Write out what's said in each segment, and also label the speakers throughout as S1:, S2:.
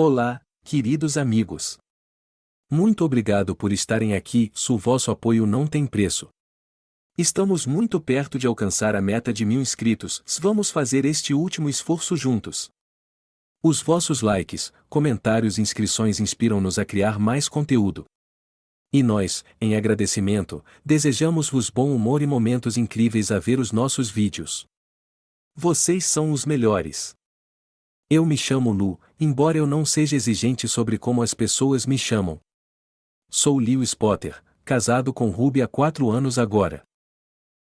S1: Olá, queridos amigos. Muito obrigado por estarem aqui, o vosso apoio não tem preço. Estamos muito perto de alcançar a meta de 1000 inscritos, vamos fazer este último esforço juntos. Os vossos likes, comentários e inscrições inspiram-nos a criar mais conteúdo. E nós, em agradecimento, desejamos-vos bom humor e momentos incríveis a ver os nossos vídeos. Vocês são os melhores. Eu me chamo Lu, embora eu não seja exigente sobre como as pessoas me chamam. Sou Lewis Potter, casado com Ruby há 4 anos agora.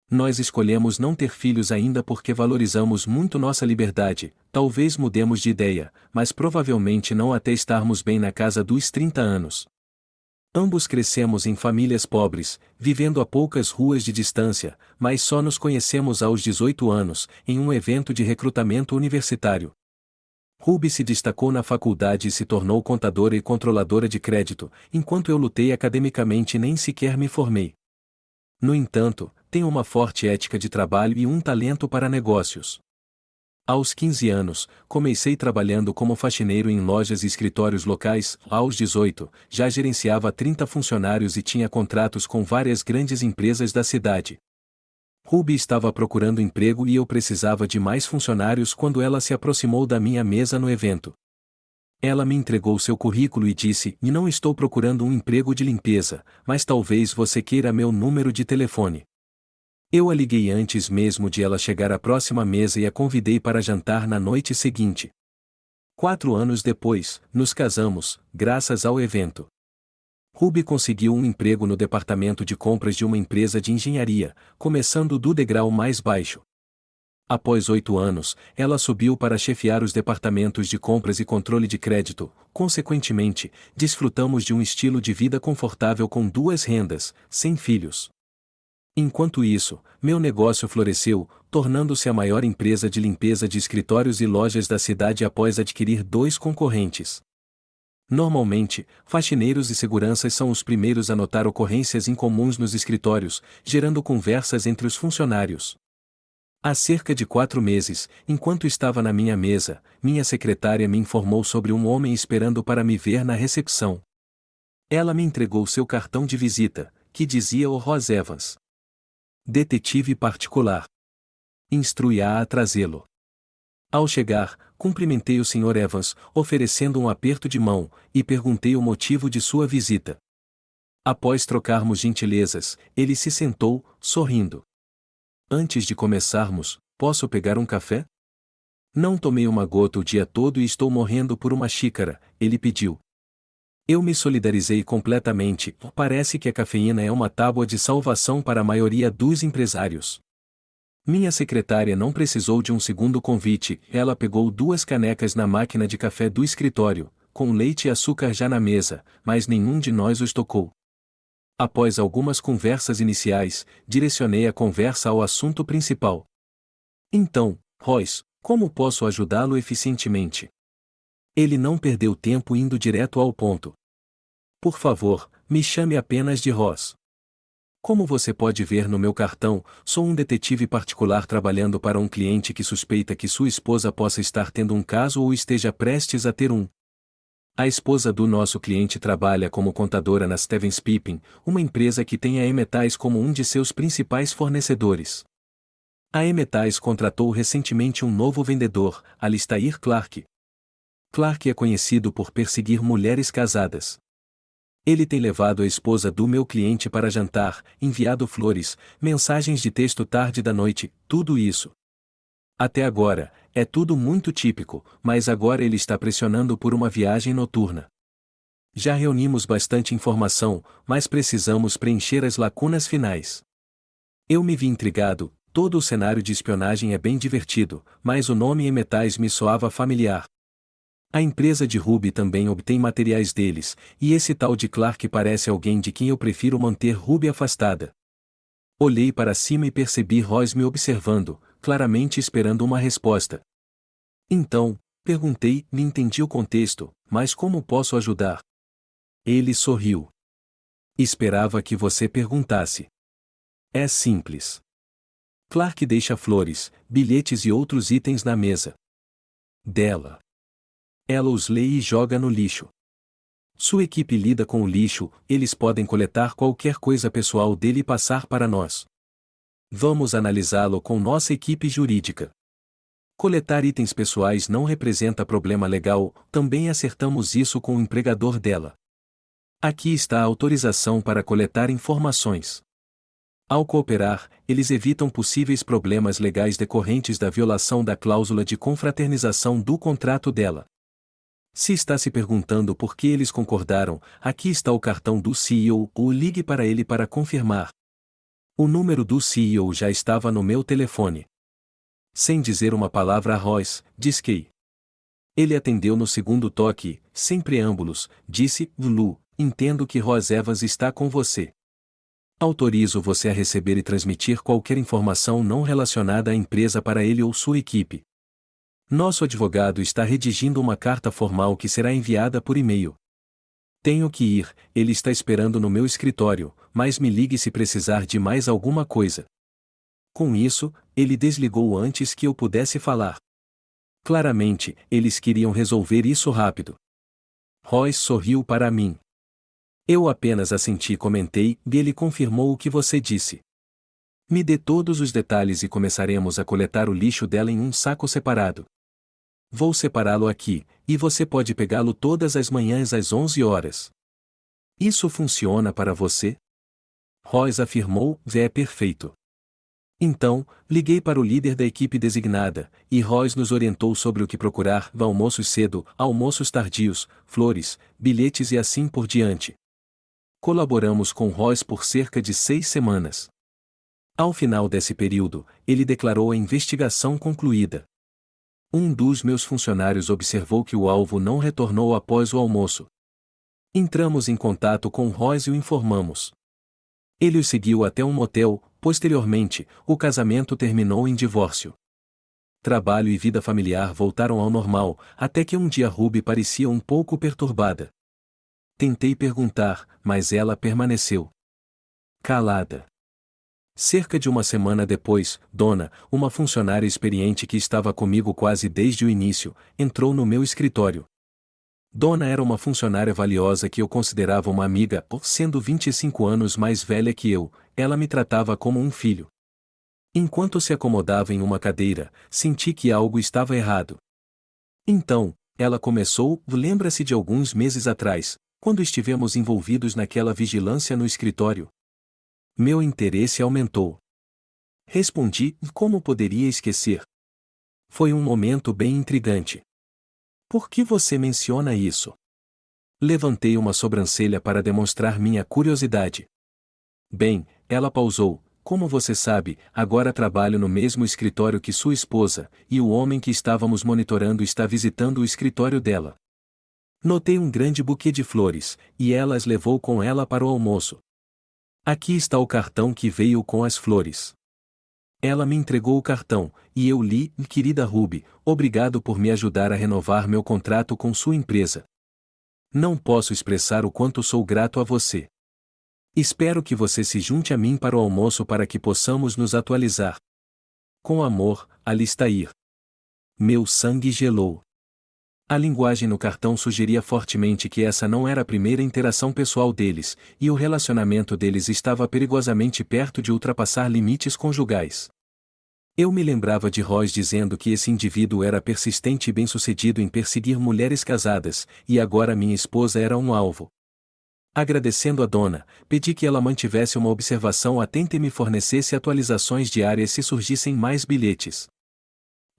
S1: Nós escolhemos não ter filhos ainda porque valorizamos muito nossa liberdade, talvez mudemos de ideia, mas provavelmente não até estarmos bem na casa dos 30 anos. Ambos crescemos em famílias pobres, vivendo a poucas ruas de distância, mas só nos conhecemos aos 18 anos, em um evento de recrutamento universitário. Ruby se destacou na faculdade e se tornou contadora e controladora de crédito, enquanto eu lutei academicamente e nem sequer me formei. No entanto, tenho uma forte ética de trabalho e um talento para negócios. Aos 15 anos, comecei trabalhando como faxineiro em lojas e escritórios locais. Aos 18, já gerenciava 30 funcionários e tinha contratos com várias grandes empresas da cidade. Ruby estava procurando emprego e eu precisava de mais funcionários quando ela se aproximou da minha mesa no evento. Ela me entregou seu currículo e disse: "Não estou procurando um emprego de limpeza, mas talvez você queira meu número de telefone." Eu a liguei antes mesmo de ela chegar à próxima mesa e a convidei para jantar na noite seguinte. 4 anos depois, nos casamos, graças ao evento. Ruby conseguiu um emprego no departamento de compras de uma empresa de engenharia, começando do degrau mais baixo. Após 8 anos, ela subiu para chefiar os departamentos de compras e controle de crédito. Consequentemente, desfrutamos de um estilo de vida confortável com 2 rendas, sem filhos. Enquanto isso, meu negócio floresceu, tornando-se a maior empresa de limpeza de escritórios e lojas da cidade após adquirir 2 concorrentes. Normalmente, faxineiros e seguranças são os primeiros a notar ocorrências incomuns nos escritórios, gerando conversas entre os funcionários. Há cerca de 4 meses, enquanto estava na minha mesa, minha secretária me informou sobre um homem esperando para me ver na recepção. Ela me entregou seu cartão de visita, que dizia o Ross Evans. Detetive particular. Instrui-a a trazê-lo. Ao chegar, cumprimentei o Sr. Evans, oferecendo um aperto de mão, e perguntei o motivo de sua visita. Após trocarmos gentilezas, ele se sentou, sorrindo. "Antes de começarmos, posso pegar um café?" "Não tomei uma gota o dia todo e estou morrendo por uma xícara", ele pediu. Eu me solidarizei completamente. Parece que a cafeína é uma tábua de salvação para a maioria dos empresários. Minha secretária não precisou de um segundo convite, ela pegou 2 canecas na máquina de café do escritório, com leite e açúcar já na mesa, mas nenhum de nós os tocou. Após algumas conversas iniciais, direcionei a conversa ao assunto principal. "Então, Royce, como posso ajudá-lo eficientemente?" Ele não perdeu tempo indo direto ao ponto. "Por favor, me chame apenas de Ross. Como você pode ver no meu cartão, sou um detetive particular trabalhando para um cliente que suspeita que sua esposa possa estar tendo um caso ou esteja prestes a ter um. A esposa do nosso cliente trabalha como contadora na Stevens Pippin, uma empresa que tem a Emetais como um de seus principais fornecedores. A Emetais contratou recentemente um novo vendedor, Alistair Clark. Clark é conhecido por perseguir mulheres casadas. Ele tem levado a esposa do meu cliente para jantar, enviado flores, mensagens de texto tarde da noite, tudo isso. Até agora, é tudo muito típico, mas agora ele está pressionando por uma viagem noturna. Já reunimos bastante informação, mas precisamos preencher as lacunas finais. Eu me vi intrigado, todo o cenário de espionagem é bem divertido, mas o nome Emetais me soava familiar. A empresa de Ruby também obtém materiais deles, e esse tal de Clark parece alguém de quem eu prefiro manter Ruby afastada. Olhei para cima e percebi Ross me observando, claramente esperando uma resposta. "Então", perguntei, "me entendi o contexto, mas como posso ajudar?" Ele sorriu. "Esperava que você perguntasse. É simples. Clark deixa flores, bilhetes e outros itens na mesa dela. Ela os lê e joga no lixo. Sua equipe lida com o lixo, eles podem coletar qualquer coisa pessoal dele e passar para nós. Vamos analisá-lo com nossa equipe jurídica. Coletar itens pessoais não representa problema legal, também acertamos isso com o empregador dela. Aqui está a autorização para coletar informações. Ao cooperar, eles evitam possíveis problemas legais decorrentes da violação da cláusula de confraternização do contrato dela. Se está se perguntando por que eles concordaram, aqui está o cartão do CEO, ou ligue para ele para confirmar. O número do CEO já estava no meu telefone. Sem dizer uma palavra a Royce, disquei. Ele atendeu no segundo toque, sem preâmbulos, disse: Lu, entendo que Ross Evans está com você. Autorizo você a receber e transmitir qualquer informação não relacionada à empresa para ele ou sua equipe. Nosso advogado está redigindo uma carta formal que será enviada por e-mail. Tenho que ir, ele está esperando no meu escritório, mas me ligue se precisar de mais alguma coisa. Com isso, ele desligou antes que eu pudesse falar. Claramente, eles queriam resolver isso rápido. Royce sorriu para mim. Eu apenas assenti e comentei, e ele confirmou o que você disse. Me dê todos os detalhes e começaremos a coletar o lixo dela em um saco separado. Vou separá-lo aqui, e você pode pegá-lo todas as manhãs às 11 horas. Isso funciona para você? Royce afirmou, é perfeito. Então, liguei para o líder da equipe designada, e Royce nos orientou sobre o que procurar: almoços cedo, almoços tardios, flores, bilhetes e assim por diante. Colaboramos com Royce por cerca de 6 semanas. Ao final desse período, ele declarou a investigação concluída. Um dos meus funcionários observou que o alvo não retornou após o almoço. Entramos em contato com Royce e o informamos. Ele o seguiu até um motel. Posteriormente, o casamento terminou em divórcio. Trabalho e vida familiar voltaram ao normal, até que um dia Ruby parecia um pouco perturbada. Tentei perguntar, mas ela permaneceu calada. Cerca de uma semana depois, Donna, uma funcionária experiente que estava comigo quase desde o início, entrou no meu escritório. Donna era uma funcionária valiosa que eu considerava uma amiga, sendo 25 anos mais velha que eu, ela me tratava como um filho. Enquanto se acomodava em uma cadeira, senti que algo estava errado. Então, ela começou: lembra-se de alguns meses atrás, quando estivemos envolvidos naquela vigilância no escritório? Meu interesse aumentou. Respondi: como poderia esquecer? Foi um momento bem intrigante. Por que você menciona isso? Levantei uma sobrancelha para demonstrar minha curiosidade. Bem, ela pausou. Como você sabe, agora trabalho no mesmo escritório que sua esposa, e o homem que estávamos monitorando está visitando o escritório dela. Notei um grande buquê de flores, e ela as levou com ela para o almoço. Aqui está o cartão que veio com as flores. Ela me entregou o cartão, e eu li: querida Ruby, obrigado por me ajudar a renovar meu contrato com sua empresa. Não posso expressar o quanto sou grato a você. Espero que você se junte a mim para o almoço para que possamos nos atualizar. Com amor, Alistair. Meu sangue gelou. A linguagem no cartão sugeria fortemente que essa não era a primeira interação pessoal deles, e o relacionamento deles estava perigosamente perto de ultrapassar limites conjugais. Eu me lembrava de Royce dizendo que esse indivíduo era persistente e bem-sucedido em perseguir mulheres casadas, e agora minha esposa era um alvo. Agradecendo a Donna, pedi que ela mantivesse uma observação atenta e me fornecesse atualizações diárias se surgissem mais bilhetes.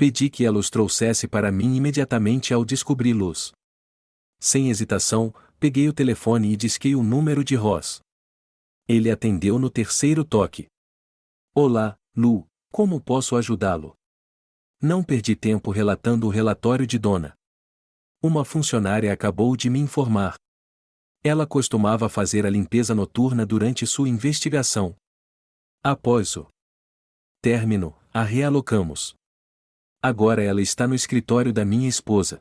S1: Pedi que ela os trouxesse para mim imediatamente ao descobri-los. Sem hesitação, peguei o telefone e disquei o número de Ross. Ele atendeu no terceiro toque. Olá, Lu, como posso ajudá-lo? Não perdi tempo relatando o relatório de Donna. Uma funcionária acabou de me informar. Ela costumava fazer a limpeza noturna durante sua investigação. Após o término, a realocamos. Agora ela está no escritório da minha esposa.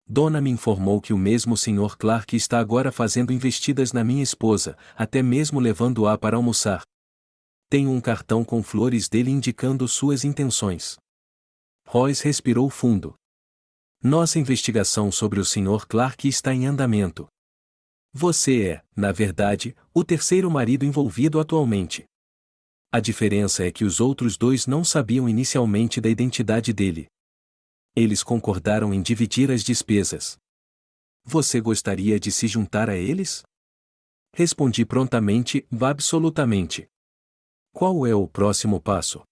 S1: Donna me informou que o mesmo Sr. Clark está agora fazendo investidas na minha esposa, até mesmo levando-a para almoçar. Tenho um cartão com flores dele indicando suas intenções. Royce respirou fundo. Nossa investigação sobre o Sr. Clark está em andamento. Você é, na verdade, o terceiro marido envolvido atualmente. A diferença é que os outros dois não sabiam inicialmente da identidade dele. Eles concordaram em dividir as despesas. Você gostaria de se juntar a eles? Respondi prontamente, absolutamente. Qual é o próximo passo?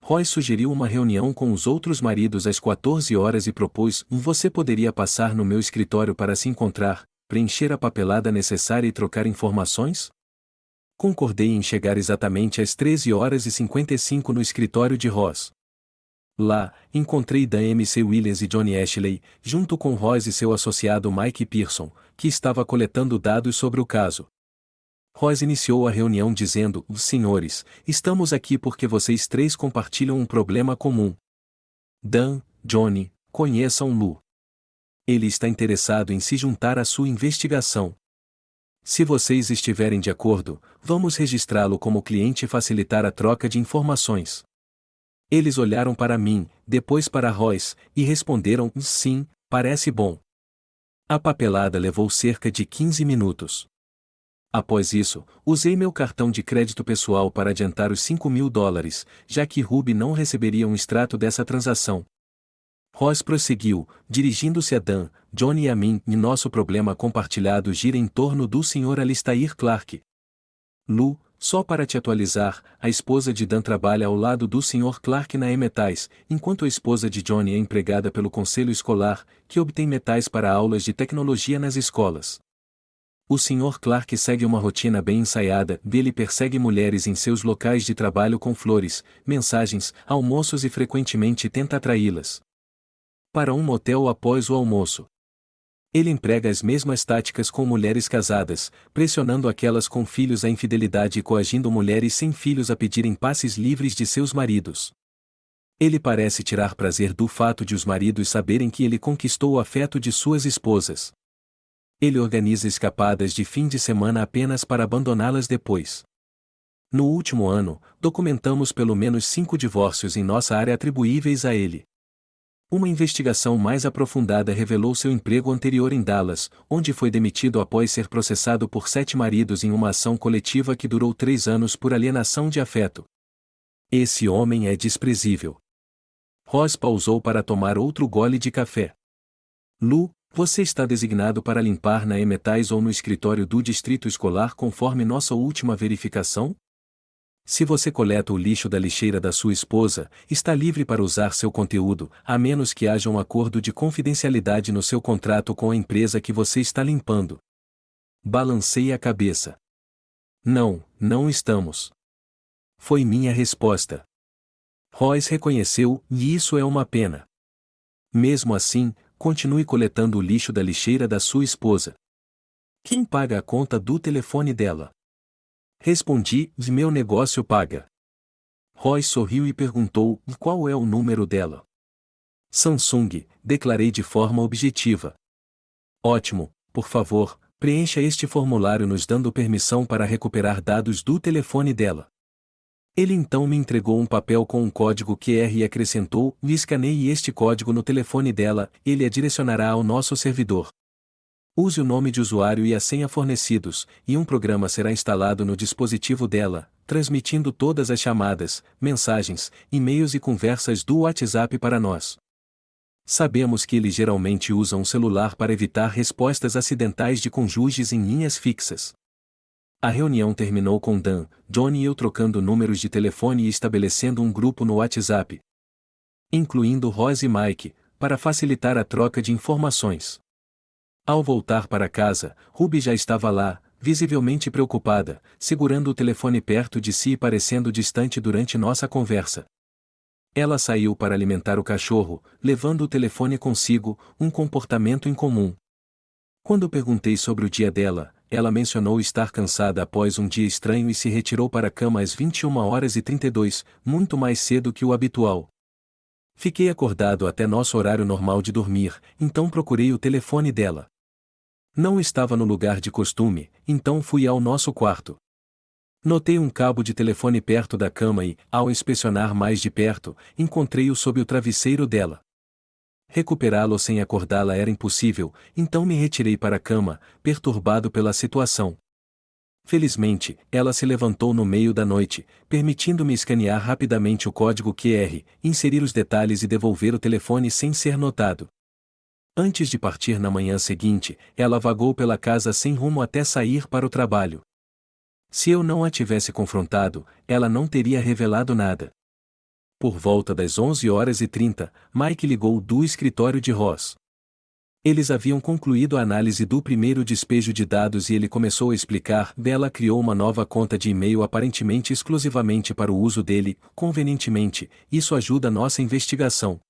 S1: Roy sugeriu uma reunião com os outros maridos às 14 horas e propôs: você poderia passar no meu escritório para se encontrar, preencher a papelada necessária e trocar informações? Concordei em chegar exatamente às 13 horas e 55 no escritório de Ross. Lá, encontrei Dan MC Williams e Johnny Ashley, junto com Ross e seu associado Mike Pearson, que estava coletando dados sobre o caso. Ross iniciou a reunião dizendo: senhores, estamos aqui porque vocês três compartilham um problema comum. Dan, Johnny, conheçam Lu. Ele está interessado em se juntar à sua investigação. Se vocês estiverem de acordo, vamos registrá-lo como cliente e facilitar a troca de informações. Eles olharam para mim, depois para Ross, e responderam: sim, parece bom. A papelada levou cerca de 15 minutos. Após isso, usei meu cartão de crédito pessoal para adiantar os $5.000, já que Ruby não receberia um extrato dessa transação. Ross prosseguiu, dirigindo-se a Dan, Johnny e a mim, e nosso problema compartilhado gira em torno do Sr. Alistair Clark. Lu, só para te atualizar, a esposa de Dan trabalha ao lado do Sr. Clark na E-Metais, enquanto a esposa de Johnny é empregada pelo conselho escolar, que obtém metais para aulas de tecnologia nas escolas. O Sr. Clark segue uma rotina bem ensaiada, ele persegue mulheres em seus locais de trabalho com flores, mensagens, almoços e frequentemente tenta atraí-las para um motel após o almoço. Ele emprega as mesmas táticas com mulheres casadas, pressionando aquelas com filhos à infidelidade e coagindo mulheres sem filhos a pedirem passes livres de seus maridos. Ele parece tirar prazer do fato de os maridos saberem que ele conquistou o afeto de suas esposas. Ele organiza escapadas de fim de semana apenas para abandoná-las depois. No último ano, documentamos pelo menos 5 divórcios em nossa área atribuíveis a ele. Uma investigação mais aprofundada revelou seu emprego anterior em Dallas, onde foi demitido após ser processado por 7 maridos em uma ação coletiva que durou 3 anos por alienação de afeto. Esse homem é desprezível. Ross pausou para tomar outro gole de café. Lu, você está designado para limpar na E-Metais ou no escritório do distrito escolar conforme nossa última verificação? Se você coleta o lixo da lixeira da sua esposa, está livre para usar seu conteúdo, a menos que haja um acordo de confidencialidade no seu contrato com a empresa que você está limpando. Balancei a cabeça. Não, não estamos. Foi minha resposta. Ross reconheceu, e isso é uma pena. Mesmo assim, continue coletando o lixo da lixeira da sua esposa. Quem paga a conta do telefone dela? Respondi: meu negócio paga. Roy sorriu e perguntou: qual é o número dela? Samsung, declarei de forma objetiva. Ótimo, por favor, preencha este formulário nos dando permissão para recuperar dados do telefone dela. Ele então me entregou um papel com um código QR e acrescentou: escaneie este código no telefone dela, ele a direcionará ao nosso servidor. Use o nome de usuário e a senha fornecidos, e um programa será instalado no dispositivo dela, transmitindo todas as chamadas, mensagens, e-mails e conversas do WhatsApp para nós. Sabemos que ele geralmente usa um celular para evitar respostas acidentais de cônjuges em linhas fixas. A reunião terminou com Dan, Johnny e eu trocando números de telefone e estabelecendo um grupo no WhatsApp, incluindo Ross e Mike, para facilitar a troca de informações. Ao voltar para casa, Ruby já estava lá, visivelmente preocupada, segurando o telefone perto de si e parecendo distante durante nossa conversa. Ela saiu para alimentar o cachorro, levando o telefone consigo, um comportamento incomum. Quando perguntei sobre o dia dela, ela mencionou estar cansada após um dia estranho e se retirou para a cama às 21h32, muito mais cedo que o habitual. Fiquei acordado até nosso horário normal de dormir, então procurei o telefone dela. Não estava no lugar de costume, então fui ao nosso quarto. Notei um cabo de telefone perto da cama e, ao inspecionar mais de perto, encontrei-o sob o travesseiro dela. Recuperá-lo sem acordá-la era impossível, então me retirei para a cama, perturbado pela situação. Felizmente, ela se levantou no meio da noite, permitindo-me escanear rapidamente o código QR, inserir os detalhes e devolver o telefone sem ser notado. Antes de partir na manhã seguinte, ela vagou pela casa sem rumo até sair para o trabalho. Se eu não a tivesse confrontado, ela não teria revelado nada. Por volta das 11h30, Mike ligou do escritório de Ross. Eles haviam concluído a análise do primeiro despejo de dados e ele começou a explicar. Ela criou uma nova conta de e-mail aparentemente exclusivamente para o uso dele. Convenientemente, isso ajuda nossa investigação.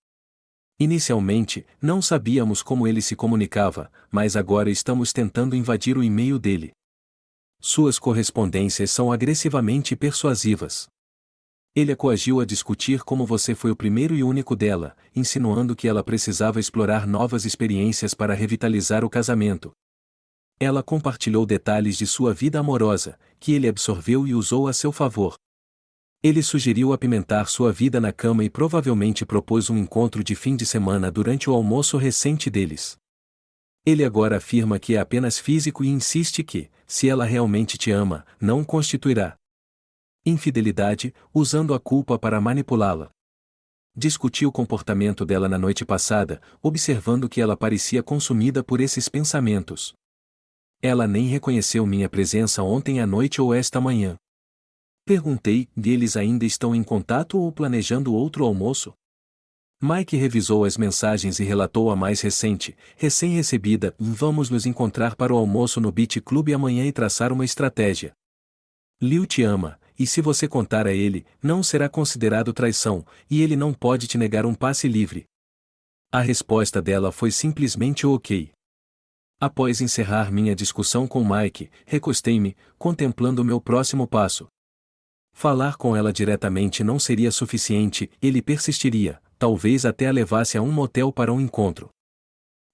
S1: Inicialmente, não sabíamos como ele se comunicava, mas agora estamos tentando invadir o e-mail dele. Suas correspondências são agressivamente persuasivas. Ele a coagiu a discutir como você foi o primeiro e único dela, insinuando que ela precisava explorar novas experiências para revitalizar o casamento. Ela compartilhou detalhes de sua vida amorosa, que ele absorveu e usou a seu favor. Ele sugeriu apimentar sua vida na cama e provavelmente propôs um encontro de fim de semana durante o almoço recente deles. Ele agora afirma que é apenas físico e insiste que, se ela realmente te ama, não constituirá infidelidade, usando a culpa para manipulá-la. Discuti o comportamento dela na noite passada, observando que ela parecia consumida por esses pensamentos. Ela nem reconheceu minha presença ontem à noite ou esta manhã. Perguntei, eles ainda estão em contato ou planejando outro almoço? Mike revisou as mensagens e relatou a mais recente, recém-recebida: vamos nos encontrar para o almoço no Beach Club amanhã e traçar uma estratégia. Liu te ama, e se você contar a ele, não será considerado traição, e ele não pode te negar um passe livre. A resposta dela foi simplesmente ok. Após encerrar minha discussão com Mike, recostei-me, contemplando meu próximo passo. Falar com ela diretamente não seria suficiente, ele persistiria, talvez até a levasse a um motel para um encontro.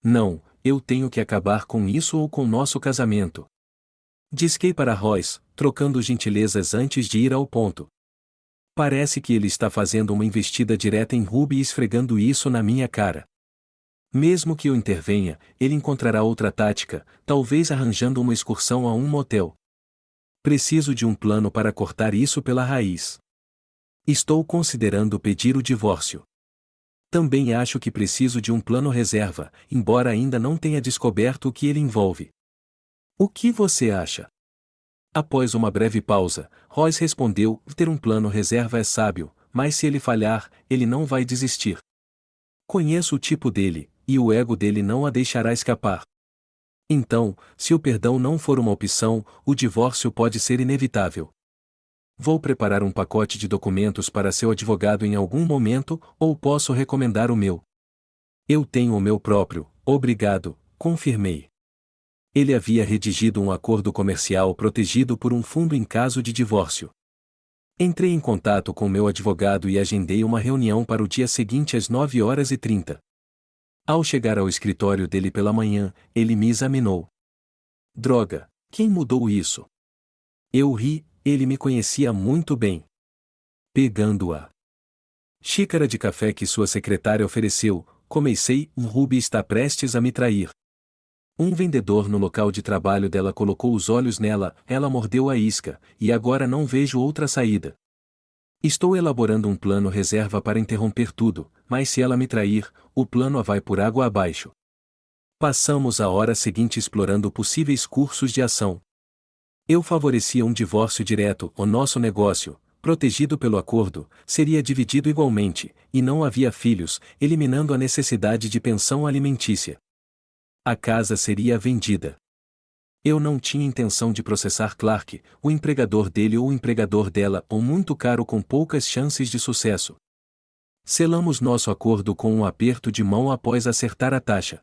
S1: Não, eu tenho que acabar com isso ou com nosso casamento. Disquei para Royce, trocando gentilezas antes de ir ao ponto. Parece que ele está fazendo uma investida direta em Ruby e esfregando isso na minha cara. Mesmo que eu intervenha, ele encontrará outra tática, talvez arranjando uma excursão a um motel. Preciso de um plano para cortar isso pela raiz. Estou considerando pedir o divórcio. Também acho que preciso de um plano reserva, embora ainda não tenha descoberto o que ele envolve. O que você acha? Após uma breve pausa, Royce respondeu: ter um plano reserva é sábio, mas se ele falhar, ele não vai desistir. Conheço o tipo dele, e o ego dele não a deixará escapar. Então, se o perdão não for uma opção, o divórcio pode ser inevitável. Vou preparar um pacote de documentos para seu advogado em algum momento, ou posso recomendar o meu? Eu tenho o meu próprio, obrigado, confirmei. Ele havia redigido um acordo comercial protegido por um fundo em caso de divórcio. Entrei em contato com meu advogado e agendei uma reunião para o dia seguinte às 9h30. Ao chegar ao escritório dele pela manhã, ele me examinou. Droga, quem mudou isso? Eu ri, ele me conhecia muito bem. Pegando a xícara de café que sua secretária ofereceu, comecei: Ruby está prestes a me trair. Um vendedor no local de trabalho dela colocou os olhos nela, ela mordeu a isca, e agora não vejo outra saída. Estou elaborando um plano reserva para interromper tudo, mas se ela me trair, o plano a vai por água abaixo. Passamos a hora seguinte explorando possíveis cursos de ação. Eu favorecia um divórcio direto, o nosso negócio, protegido pelo acordo, seria dividido igualmente, e não havia filhos, eliminando a necessidade de pensão alimentícia. A casa seria vendida. Eu não tinha intenção de processar Clark, o empregador dele ou o empregador dela, ou muito caro com poucas chances de sucesso. Selamos nosso acordo com um aperto de mão após acertar a taxa.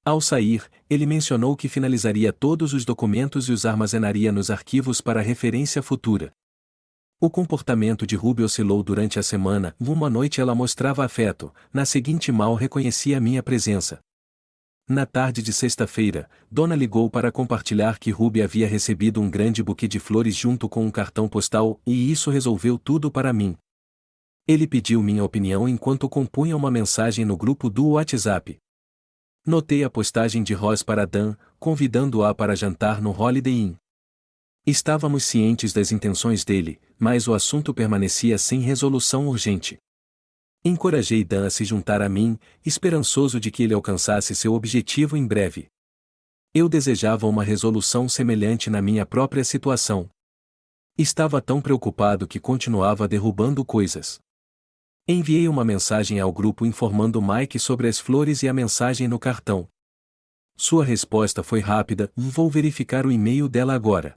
S1: Ao sair, ele mencionou que finalizaria todos os documentos e os armazenaria nos arquivos para referência futura. O comportamento de Ruby oscilou durante a semana. Uma noite ela mostrava afeto, na seguinte mal reconhecia minha presença. Na tarde de sexta-feira, Donna ligou para compartilhar que Ruby havia recebido um grande buquê de flores junto com um cartão postal, e isso resolveu tudo para mim. Ele pediu minha opinião enquanto compunha uma mensagem no grupo do WhatsApp. Notei a postagem de Ross para Dan, convidando-a para jantar no Holiday Inn. Estávamos cientes das intenções dele, mas o assunto permanecia sem resolução urgente. Encorajei Dan a se juntar a mim, esperançoso de que ele alcançasse seu objetivo em breve. Eu desejava uma resolução semelhante na minha própria situação. Estava tão preocupado que continuava derrubando coisas. Enviei uma mensagem ao grupo informando Mike sobre as flores e a mensagem no cartão. Sua resposta foi rápida: vou verificar o e-mail dela agora.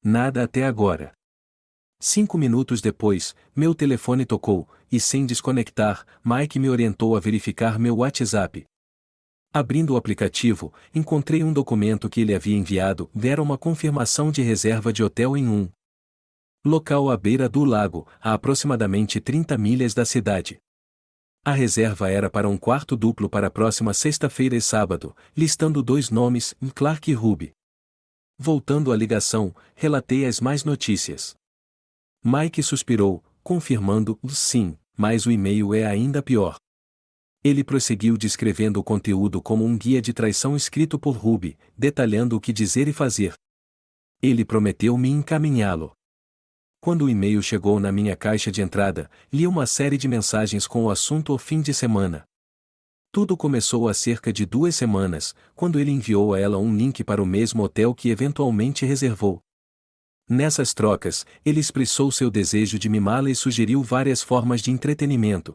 S1: Nada até agora. 5 minutos depois, meu telefone tocou, e sem desconectar, Mike me orientou a verificar meu WhatsApp. Abrindo o aplicativo, encontrei um documento que ele havia enviado, era uma confirmação de reserva de hotel em um local à beira do lago, a aproximadamente 30 milhas da cidade. A reserva era para um quarto duplo para a próxima sexta-feira e sábado, listando 2 nomes, Clark e Ruby. Voltando à ligação, relatei as mais notícias. Mike suspirou, confirmando, sim, mas o e-mail é ainda pior. Ele prosseguiu descrevendo o conteúdo como um guia de traição escrito por Ruby, detalhando o que dizer e fazer. Ele prometeu me encaminhá-lo. Quando o e-mail chegou na minha caixa de entrada, li uma série de mensagens com o assunto o fim de semana. Tudo começou há cerca de 2 semanas, quando ele enviou a ela um link para o mesmo hotel que eventualmente reservou. Nessas trocas, ele expressou seu desejo de mimá-la e sugeriu várias formas de entretenimento.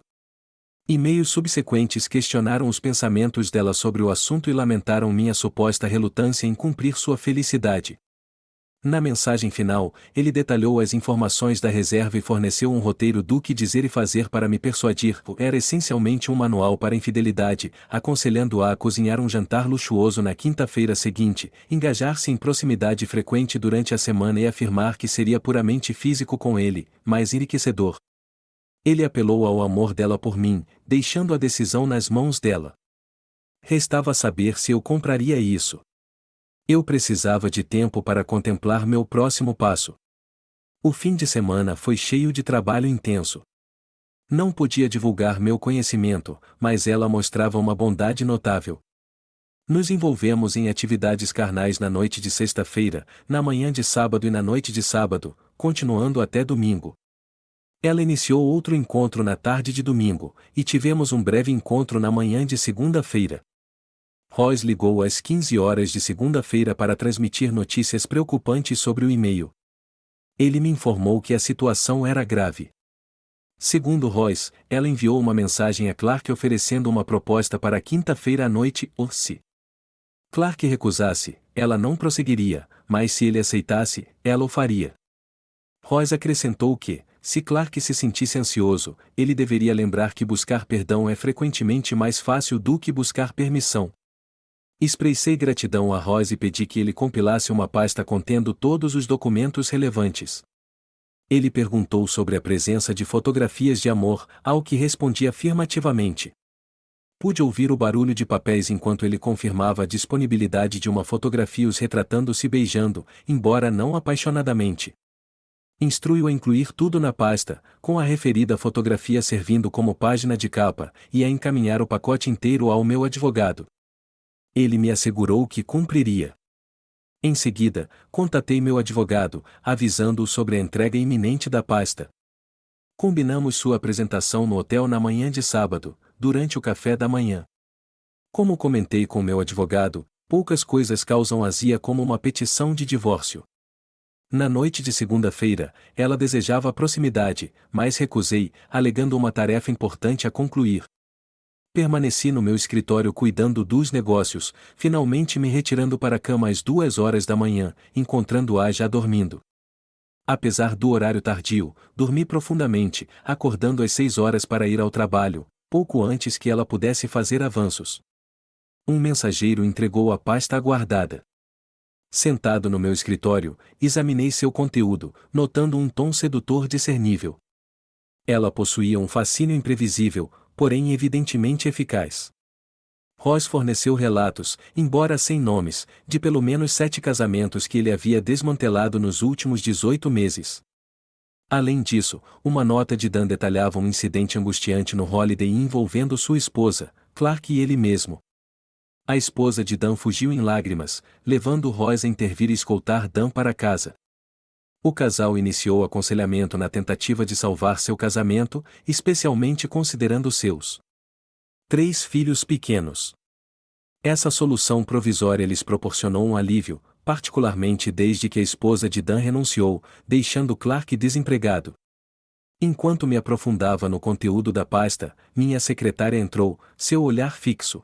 S1: E-mails subsequentes questionaram os pensamentos dela sobre o assunto e lamentaram minha suposta relutância em cumprir sua felicidade. Na mensagem final, ele detalhou as informações da reserva e forneceu um roteiro do que dizer e fazer para me persuadir. Era essencialmente um manual para infidelidade, aconselhando-a a cozinhar um jantar luxuoso na quinta-feira seguinte, engajar-se em proximidade frequente durante a semana e afirmar que seria puramente físico com ele, mas enriquecedor. Ele apelou ao amor dela por mim, deixando a decisão nas mãos dela. Restava saber se eu compraria isso. Eu precisava de tempo para contemplar meu próximo passo. O fim de semana foi cheio de trabalho intenso. Não podia divulgar meu conhecimento, mas ela mostrava uma bondade notável. Nos envolvemos em atividades carnais na noite de sexta-feira, na manhã de sábado e na noite de sábado, continuando até domingo. Ela iniciou outro encontro na tarde de domingo, e tivemos um breve encontro na manhã de segunda-feira. Ross ligou às 15 horas de segunda-feira para transmitir notícias preocupantes sobre o e-mail. Ele me informou que a situação era grave. Segundo Ross, ela enviou uma mensagem a Clark oferecendo uma proposta para quinta-feira à noite, ou se Clark recusasse, ela não prosseguiria, mas se ele aceitasse, ela o faria. Ross acrescentou que, se Clark se sentisse ansioso, ele deveria lembrar que buscar perdão é frequentemente mais fácil do que buscar permissão. Expressei gratidão a Ross e pedi que ele compilasse uma pasta contendo todos os documentos relevantes. Ele perguntou sobre a presença de fotografias de amor, ao que respondi afirmativamente. Pude ouvir o barulho de papéis enquanto ele confirmava a disponibilidade de uma fotografia os retratando-se beijando, embora não apaixonadamente. Instrui-o a incluir tudo na pasta, com a referida fotografia servindo como página de capa, e a encaminhar o pacote inteiro ao meu advogado. Ele me assegurou que cumpriria. Em seguida, contatei meu advogado, avisando-o sobre a entrega iminente da pasta. Combinamos sua apresentação no hotel na manhã de sábado, durante o café da manhã. Como comentei com meu advogado, poucas coisas causam azia como uma petição de divórcio. Na noite de segunda-feira, ela desejava proximidade, mas recusei, alegando uma tarefa importante a concluir. Permaneci no meu escritório cuidando dos negócios, finalmente me retirando para a cama às 2 horas da manhã, encontrando-a já dormindo. Apesar do horário tardio, dormi profundamente, acordando às 6 horas para ir ao trabalho, pouco antes que ela pudesse fazer avanços. Um mensageiro entregou a pasta aguardada. Sentado no meu escritório, examinei seu conteúdo, notando um tom sedutor discernível. Ela possuía um fascínio imprevisível, porém evidentemente eficaz. Ross forneceu relatos, embora sem nomes, de pelo menos 7 casamentos que ele havia desmantelado nos últimos 18 meses. Além disso, uma nota de Dan detalhava um incidente angustiante no Holiday Inn envolvendo sua esposa, Clark e ele mesmo. A esposa de Dan fugiu em lágrimas, levando Ross a intervir e escoltar Dan para casa. O casal iniciou aconselhamento na tentativa de salvar seu casamento, especialmente considerando seus 3 filhos pequenos. Essa solução provisória lhes proporcionou um alívio, particularmente desde que a esposa de Dan renunciou, deixando Clark desempregado. Enquanto me aprofundava no conteúdo da pasta, minha secretária entrou, seu olhar fixo.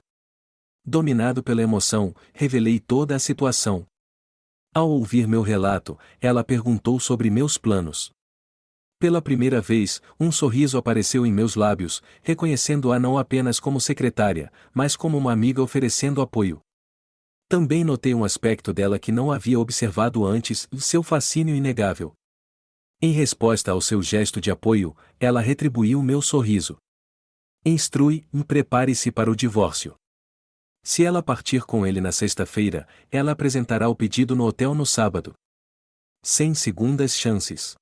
S1: Dominado pela emoção, revelei toda a situação. Ao ouvir meu relato, ela perguntou sobre meus planos. Pela primeira vez, um sorriso apareceu em meus lábios, reconhecendo-a não apenas como secretária, mas como uma amiga oferecendo apoio. Também notei um aspecto dela que não havia observado antes, seu fascínio inegável. Em resposta ao seu gesto de apoio, ela retribuiu meu sorriso. Instrui, prepare-se para o divórcio. Se ela partir com ele na sexta-feira, ela apresentará o pedido no hotel no sábado. Sem segundas chances.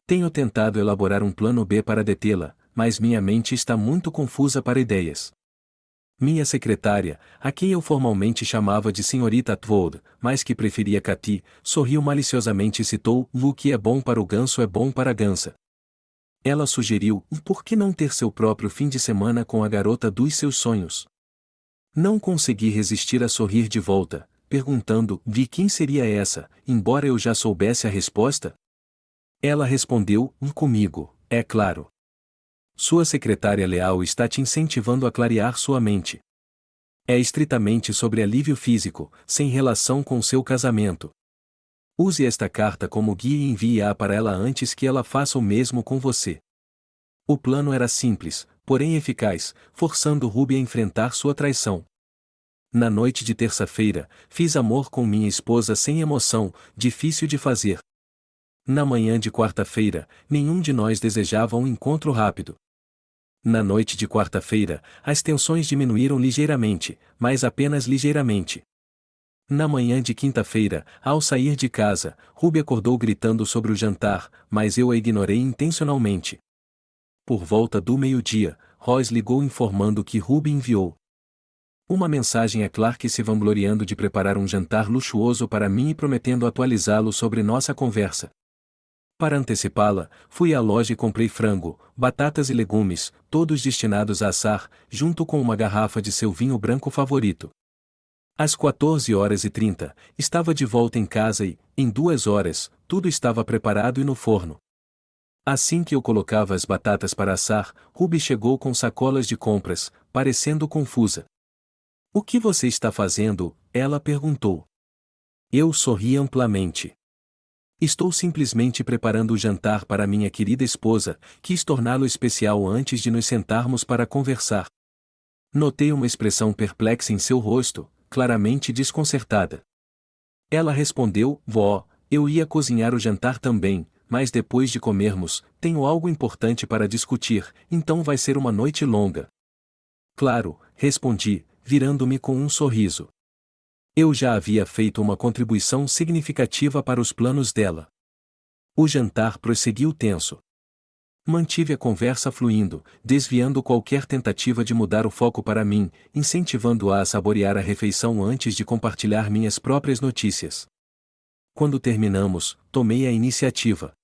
S1: Tenho tentado elaborar um plano B para detê-la, mas minha mente está muito confusa para ideias. Minha secretária, a quem eu formalmente chamava de Senhorita Atwood, mas que preferia Cathy, sorriu maliciosamente e citou: "O que é bom para o ganso é bom para a gansa." Ela sugeriu: por que não ter seu próprio fim de semana com a garota dos seus sonhos? Não consegui resistir a sorrir de volta, perguntando: "Vi quem seria essa, embora eu já soubesse a resposta?" Ela respondeu: "Comigo, é claro. Sua secretária leal está te incentivando a clarear sua mente. É estritamente sobre alívio físico, sem relação com seu casamento. Use esta carta como guia e envie-a para ela antes que ela faça o mesmo com você." O plano era simples, porém eficaz, forçando Ruby a enfrentar sua traição. Na noite de terça-feira, fiz amor com minha esposa sem emoção, difícil de fazer. Na manhã de quarta-feira, nenhum de nós desejava um encontro rápido. Na noite de quarta-feira, as tensões diminuíram ligeiramente, mas apenas ligeiramente. Na manhã de quinta-feira, ao sair de casa, Ruby acordou gritando sobre o jantar, mas eu a ignorei intencionalmente. Por volta do meio-dia, Ross ligou informando que Ruby enviou uma mensagem a Clark se vangloriando de preparar um jantar luxuoso para mim e prometendo atualizá-lo sobre nossa conversa. Para antecipá-la, fui à loja e comprei frango, batatas e legumes, todos destinados a assar, junto com uma garrafa de seu vinho branco favorito. Às 14h30, estava de volta em casa e, em 2 horas, tudo estava preparado e no forno. Assim que eu colocava as batatas para assar, Ruby chegou com sacolas de compras, parecendo confusa. "O que você está fazendo?" ela perguntou. Eu sorri amplamente. "Estou simplesmente preparando o jantar para minha querida esposa, quis torná-lo especial antes de nos sentarmos para conversar." Notei uma expressão perplexa em seu rosto, claramente desconcertada. Ela respondeu: "Vó, eu ia cozinhar o jantar também, mas depois de comermos, tenho algo importante para discutir, então vai ser uma noite longa." "Claro", respondi, virando-me com um sorriso. Eu já havia feito uma contribuição significativa para os planos dela. O jantar prosseguiu tenso. Mantive a conversa fluindo, desviando qualquer tentativa de mudar o foco para mim, incentivando-a a saborear a refeição antes de compartilhar minhas próprias notícias. Quando terminamos, tomei a iniciativa.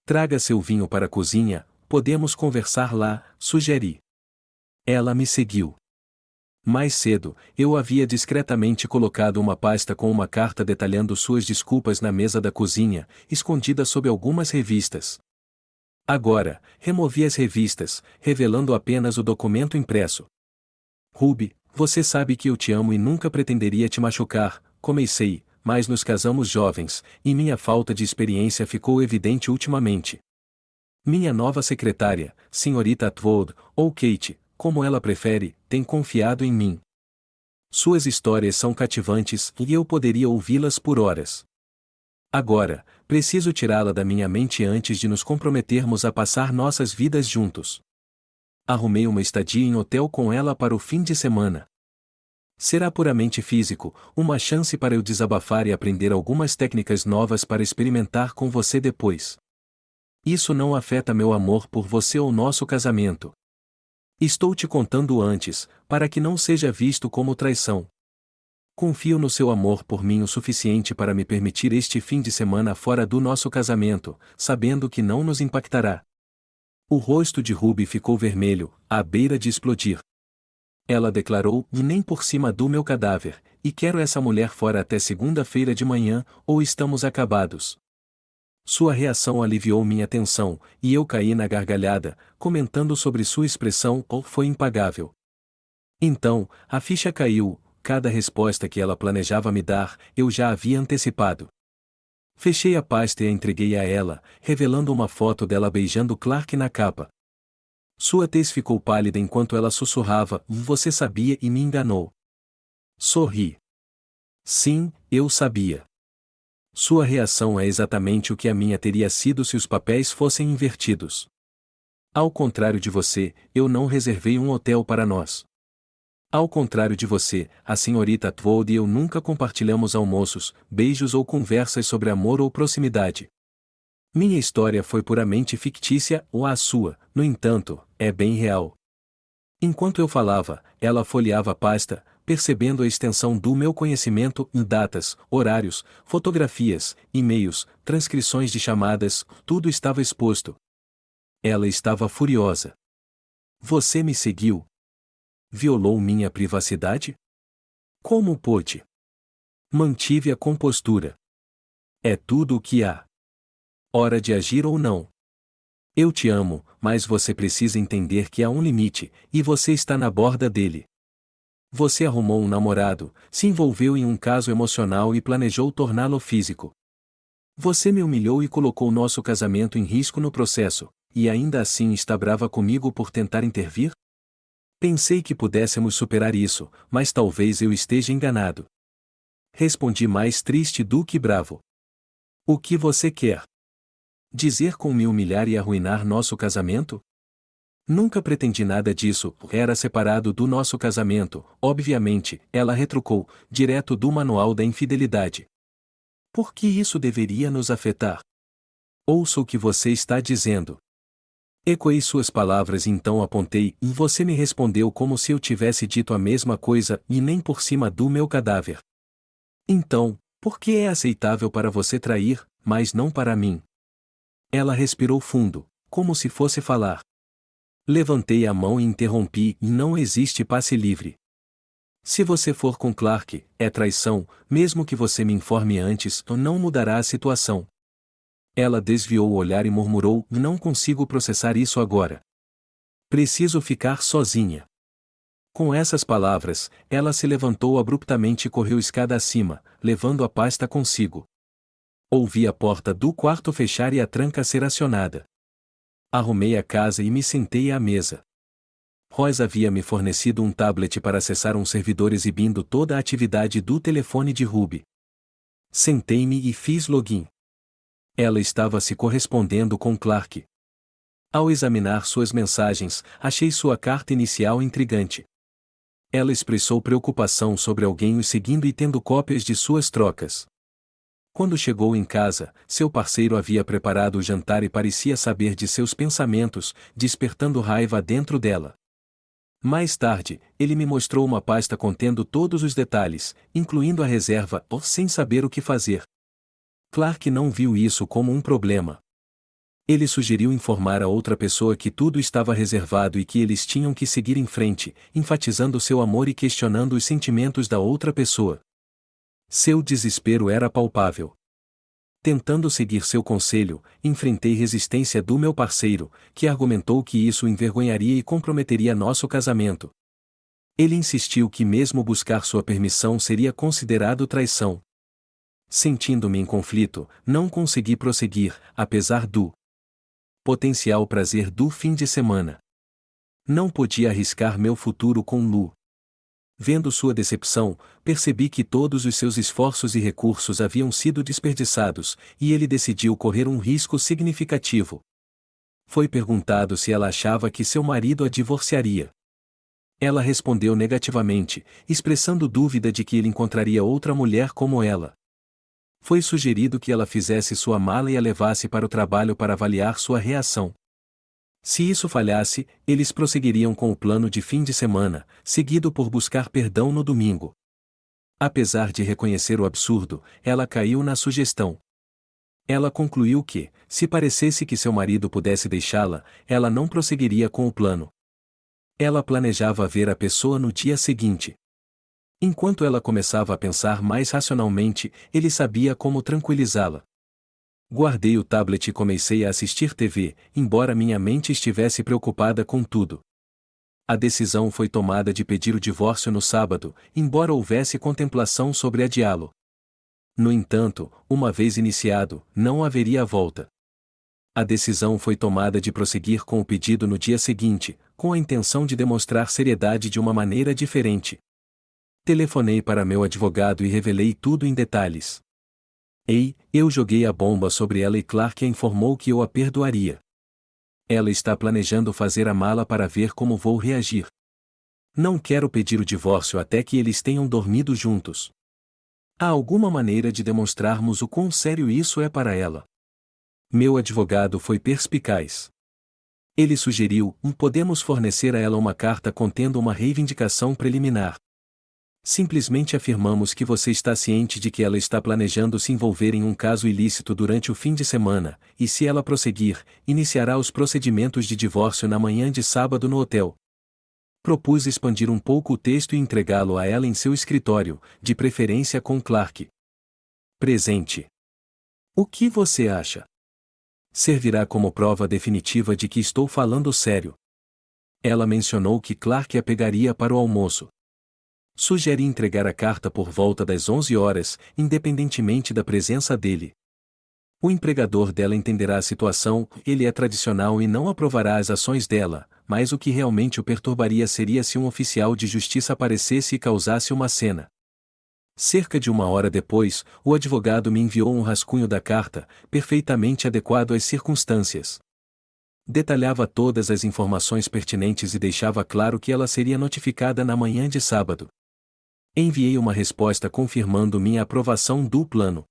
S1: "Traga seu vinho para a cozinha, podemos conversar lá", sugeri. Ela me seguiu. Mais cedo, eu havia discretamente colocado uma pasta com uma carta detalhando suas desculpas na mesa da cozinha, escondida sob algumas revistas. Agora, removi as revistas, revelando apenas o documento impresso. "Ruby, você sabe que eu te amo e nunca pretenderia te machucar", comecei, mas nos casamos jovens, e minha falta de experiência ficou evidente ultimamente. Minha nova secretária, Senhorita Atwood, ou Kate, como ela prefere, tem confiado em mim. Suas histórias são cativantes e eu poderia ouvi-las por horas. Agora, preciso tirá-la da minha mente antes de nos comprometermos a passar nossas vidas juntos. Arrumei uma estadia em hotel com ela para o fim de semana. Será puramente físico, uma chance para eu desabafar e aprender algumas técnicas novas para experimentar com você depois. Isso não afeta meu amor por você ou nosso casamento. Estou te contando antes, para que não seja visto como traição. Confio no seu amor por mim o suficiente para me permitir este fim de semana fora do nosso casamento, sabendo que não nos impactará. O rosto de Ruby ficou vermelho, à beira de explodir. Ela declarou: "E nem por cima do meu cadáver, e quero essa mulher fora até segunda-feira de manhã, ou estamos acabados." Sua reação aliviou minha tensão, e eu caí na gargalhada, comentando sobre sua expressão: "Oh, foi impagável." Então, a ficha caiu, cada resposta que ela planejava me dar, eu já havia antecipado. Fechei a pasta e a entreguei a ela, revelando uma foto dela beijando Clark na capa. Sua tez ficou pálida enquanto ela sussurrava: "Você sabia e me enganou." Sorri. Sim, eu sabia. Sua reação é exatamente o que a minha teria sido se os papéis fossem invertidos. Ao contrário de você, eu não reservei um hotel para nós. Ao contrário de você, a senhorita Twold e eu nunca compartilhamos almoços, beijos ou conversas sobre amor ou proximidade. Minha história foi puramente fictícia, ou a sua, no entanto, é bem real. Enquanto eu falava, ela folheava a pasta, percebendo a extensão do meu conhecimento em datas, horários, fotografias, e-mails, transcrições de chamadas, tudo estava exposto. Ela estava furiosa. "Você me seguiu? Violou minha privacidade? Como pôde?" Mantive a compostura. "É tudo o que há. Hora de agir ou não. Eu te amo, mas você precisa entender que há um limite, e você está na borda dele. Você arrumou um namorado, se envolveu em um caso emocional e planejou torná-lo físico. Você me humilhou e colocou nosso casamento em risco no processo, e ainda assim está brava comigo por tentar intervir? Pensei que pudéssemos superar isso, mas talvez eu esteja enganado." Respondi mais triste do que bravo. "O que você quer? Dizer como me humilhar e arruinar nosso casamento? Nunca pretendi nada disso, era separado do nosso casamento, obviamente," ela retrucou, "direto do manual da infidelidade. Por que isso deveria nos afetar?" "Ouça o que você está dizendo." Ecoei suas palavras e então apontei, e você me respondeu como se eu tivesse dito a mesma coisa, "e nem por cima do meu cadáver." Então, por que é aceitável para você trair, mas não para mim? Ela respirou fundo, como se fosse falar. Levantei a mão e interrompi: "Não existe passe livre. Se você for com Clark, é traição, mesmo que você me informe antes, não mudará a situação." Ela desviou o olhar e murmurou: "Não consigo processar isso agora. Preciso ficar sozinha." Com essas palavras, ela se levantou abruptamente e correu escada acima, levando a pasta consigo. Ouvi a porta do quarto fechar e a tranca ser acionada. Arrumei a casa e me sentei à mesa. Royce havia me fornecido um tablet para acessar um servidor exibindo toda a atividade do telefone de Ruby. Sentei-me e fiz login. Ela estava se correspondendo com Clark. Ao examinar suas mensagens, achei sua carta inicial intrigante. Ela expressou preocupação sobre alguém o seguindo e tendo cópias de suas trocas. Quando chegou em casa, seu parceiro havia preparado o jantar e parecia saber de seus pensamentos, despertando raiva dentro dela. Mais tarde, ele me mostrou uma pasta contendo todos os detalhes, incluindo a reserva, sem saber o que fazer. Clark não viu isso como um problema. Ele sugeriu informar a outra pessoa que tudo estava reservado e que eles tinham que seguir em frente, enfatizando seu amor e questionando os sentimentos da outra pessoa. Seu desespero era palpável. Tentando seguir seu conselho, enfrentei resistência do meu parceiro, que argumentou que isso envergonharia e comprometeria nosso casamento. Ele insistiu que mesmo buscar sua permissão seria considerado traição. Sentindo-me em conflito, não consegui prosseguir, apesar do potencial prazer do fim de semana. Não podia arriscar meu futuro com Lu. Vendo sua decepção, percebi que todos os seus esforços e recursos haviam sido desperdiçados, e ele decidiu correr um risco significativo. Foi perguntado se ela achava que seu marido a divorciaria. Ela respondeu negativamente, expressando dúvida de que ele encontraria outra mulher como ela. Foi sugerido que ela fizesse sua mala e a levasse para o trabalho para avaliar sua reação. Se isso falhasse, eles prosseguiriam com o plano de fim de semana, seguido por buscar perdão no domingo. Apesar de reconhecer o absurdo, ela caiu na sugestão. Ela concluiu que, se parecesse que seu marido pudesse deixá-la, ela não prosseguiria com o plano. Ela planejava ver a pessoa no dia seguinte. Enquanto ela começava a pensar mais racionalmente, ele sabia como tranquilizá-la. Guardei o tablet e comecei a assistir TV, embora minha mente estivesse preocupada com tudo. A decisão foi tomada de pedir o divórcio no sábado, embora houvesse contemplação sobre adiá-lo. No entanto, uma vez iniciado, não haveria volta. A decisão foi tomada de prosseguir com o pedido no dia seguinte, com a intenção de demonstrar seriedade de uma maneira diferente. Telefonei para meu advogado e revelei tudo em detalhes. Eu joguei a bomba sobre ela e Clark a informou que eu a perdoaria. Ela está planejando fazer a mala para ver como vou reagir. Não quero pedir o divórcio até que eles tenham dormido juntos. Há alguma maneira de demonstrarmos o quão sério isso é para ela? Meu advogado foi perspicaz. Ele sugeriu: podemos fornecer a ela uma carta contendo uma reivindicação preliminar. Simplesmente afirmamos que você está ciente de que ela está planejando se envolver em um caso ilícito durante o fim de semana, e se ela prosseguir, iniciará os procedimentos de divórcio na manhã de sábado no hotel. Propus expandir um pouco o texto e entregá-lo a ela em seu escritório, de preferência com Clark presente. O que você acha? Servirá como prova definitiva de que estou falando sério. Ela mencionou que Clark a pegaria para o almoço. Sugeri entregar a carta por volta das 11 horas, independentemente da presença dele. O empregador dela entenderá a situação, ele é tradicional e não aprovará as ações dela, mas o que realmente o perturbaria seria se um oficial de justiça aparecesse e causasse uma cena. Cerca de 1 hora depois, o advogado me enviou um rascunho da carta, perfeitamente adequado às circunstâncias. Detalhava todas as informações pertinentes e deixava claro que ela seria notificada na manhã de sábado. Enviei uma resposta confirmando minha aprovação do plano.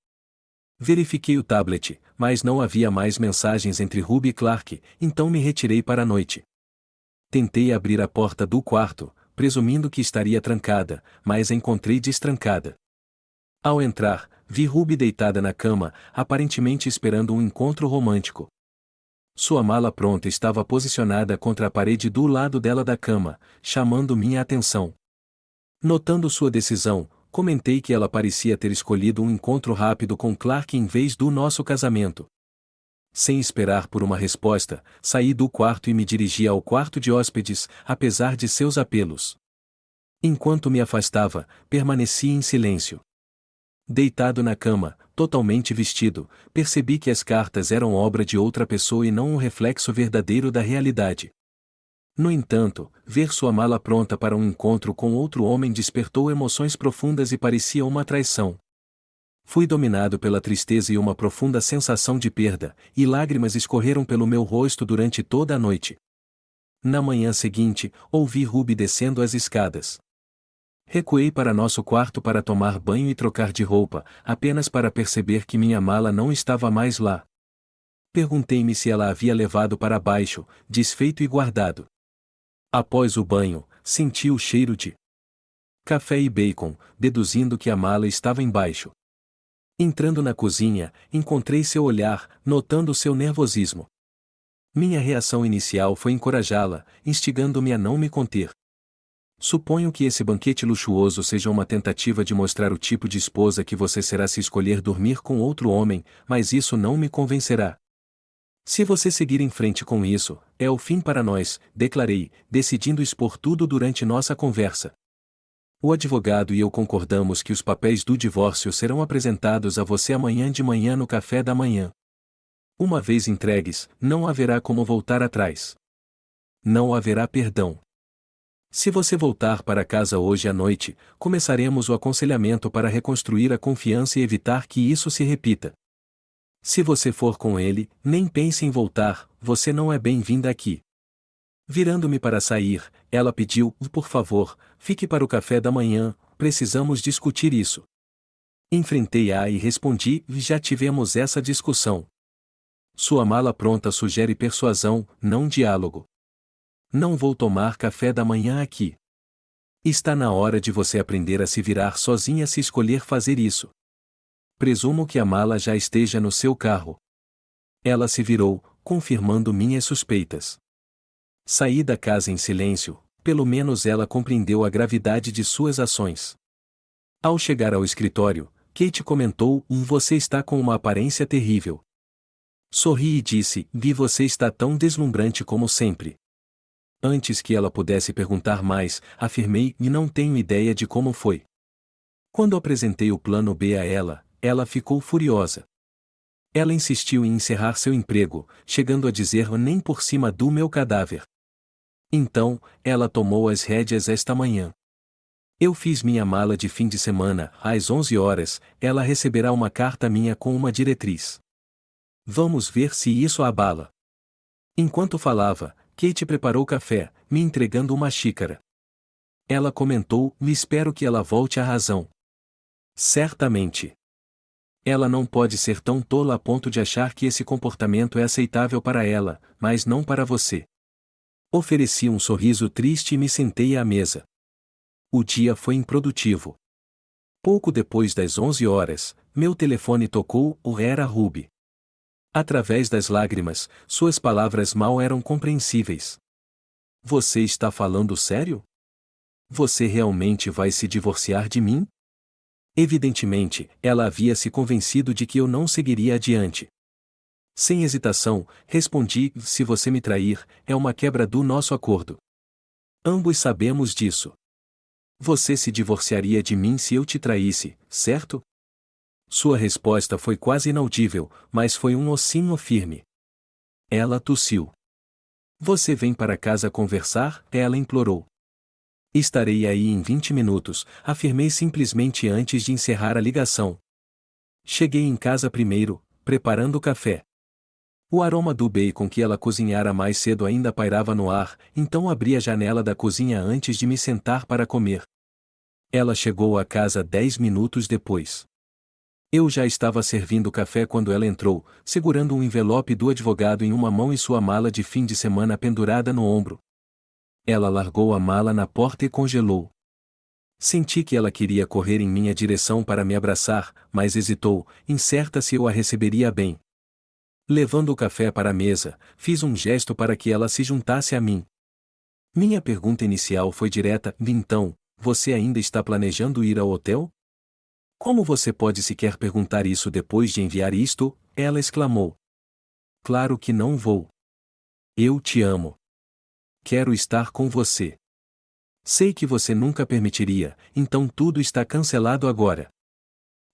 S1: Verifiquei o tablet, mas não havia mais mensagens entre Ruby e Clark, então me retirei para a noite. Tentei abrir a porta do quarto, presumindo que estaria trancada, mas a encontrei destrancada. Ao entrar, vi Ruby deitada na cama, aparentemente esperando um encontro romântico. Sua mala pronta estava posicionada contra a parede do lado dela da cama, chamando minha atenção. Notando sua decisão, comentei que ela parecia ter escolhido um encontro rápido com Clark em vez do nosso casamento. Sem esperar por uma resposta, saí do quarto e me dirigi ao quarto de hóspedes, apesar de seus apelos. Enquanto me afastava, permaneci em silêncio. Deitado na cama, totalmente vestido, percebi que as cartas eram obra de outra pessoa e não um reflexo verdadeiro da realidade. No entanto, ver sua mala pronta para um encontro com outro homem despertou emoções profundas e parecia uma traição. Fui dominado pela tristeza e uma profunda sensação de perda, e lágrimas escorreram pelo meu rosto durante toda a noite. Na manhã seguinte, ouvi Ruby descendo as escadas. Recuei para nosso quarto para tomar banho e trocar de roupa, apenas para perceber que minha mala não estava mais lá. Perguntei-me se ela a havia levado para baixo, desfeito e guardado. Após o banho, senti o cheiro de café e bacon, deduzindo que a mala estava embaixo. Entrando na cozinha, encontrei seu olhar, notando seu nervosismo. Minha reação inicial foi encorajá-la, instigando-me a não me conter. Suponho que esse banquete luxuoso seja uma tentativa de mostrar o tipo de esposa que você será se escolher dormir com outro homem, mas isso não me convencerá. Se você seguir em frente com isso, é o fim para nós, declarei, decidindo expor tudo durante nossa conversa. O advogado e eu concordamos que os papéis do divórcio serão apresentados a você amanhã de manhã no café da manhã. Uma vez entregues, não haverá como voltar atrás. Não haverá perdão. Se você voltar para casa hoje à noite, começaremos o aconselhamento para reconstruir a confiança e evitar que isso se repita. Se você for com ele, nem pense em voltar, você não é bem-vinda aqui. Virando-me para sair, ela pediu: por favor, fique para o café da manhã, precisamos discutir isso. Enfrentei-a e respondi: já tivemos essa discussão. Sua mala pronta sugere persuasão, não diálogo. Não vou tomar café da manhã aqui. Está na hora de você aprender a se virar sozinha se escolher fazer isso. Presumo que a mala já esteja no seu carro. Ela se virou, confirmando minhas suspeitas. Saí da casa em silêncio, pelo menos ela compreendeu a gravidade de suas ações. Ao chegar ao escritório, Kate comentou: você está com uma aparência terrível. Sorri e disse: vi, você está tão deslumbrante como sempre. Antes que ela pudesse perguntar mais, afirmei: e não tenho ideia de como foi. Quando apresentei o plano B a ela, ela ficou furiosa. Ela insistiu em encerrar seu emprego, chegando a dizer: nem por cima do meu cadáver. Então, ela tomou as rédeas esta manhã. Eu fiz minha mala de fim de semana, às 11 horas, ela receberá uma carta minha com uma diretriz. Vamos ver se isso a abala. Enquanto falava, Kate preparou café, me entregando uma xícara. Ela comentou: me espero que ela volte à razão. Certamente. Ela não pode ser tão tola a ponto de achar que esse comportamento é aceitável para ela, mas não para você. Ofereci um sorriso triste e me sentei à mesa. O dia foi improdutivo. Pouco depois das 11 horas, meu telefone tocou. Era Ruby. Através das lágrimas, suas palavras mal eram compreensíveis. Você está falando sério? Você realmente vai se divorciar de mim? Evidentemente, ela havia se convencido de que eu não seguiria adiante. Sem hesitação, respondi: se você me trair, é uma quebra do nosso acordo. Ambos sabemos disso. Você se divorciaria de mim se eu te traísse, certo? Sua resposta foi quase inaudível, mas foi um ossinho firme. Ela tossiu. Você vem para casa conversar? Ela implorou. Estarei aí em 20 minutos, afirmei simplesmente antes de encerrar a ligação. Cheguei em casa primeiro, preparando o café. O aroma do bacon que ela cozinhara mais cedo ainda pairava no ar, então abri a janela da cozinha antes de me sentar para comer. Ela chegou à casa 10 minutos depois. Eu já estava servindo café quando ela entrou, segurando um envelope do advogado em uma mão e sua mala de fim de semana pendurada no ombro. Ela largou a mala na porta e congelou. Senti que ela queria correr em minha direção para me abraçar, mas hesitou, incerta se eu a receberia bem. Levando o café para a mesa, fiz um gesto para que ela se juntasse a mim. Minha pergunta inicial foi direta: então, você ainda está planejando ir ao hotel? Como você pode sequer perguntar isso depois de enviar isto? Ela exclamou. Claro que não vou. Eu te amo. Quero estar com você. Sei que você nunca permitiria, então tudo está cancelado agora.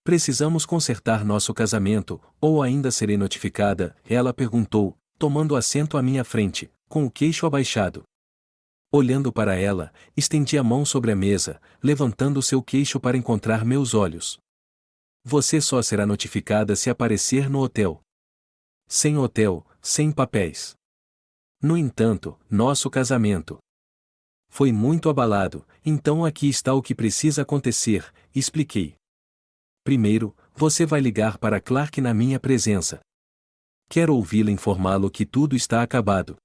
S1: Precisamos consertar nosso casamento, ou ainda serei notificada? Ela perguntou, tomando assento à minha frente, com o queixo abaixado. Olhando para ela, estendi a mão sobre a mesa, levantando seu queixo para encontrar meus olhos. Você só será notificada se aparecer no hotel. Sem hotel, sem papéis. No entanto, nosso casamento foi muito abalado, então aqui está o que precisa acontecer, expliquei. Primeiro, você vai ligar para Clark na minha presença. Quero ouvi-la informá-lo que tudo está acabado.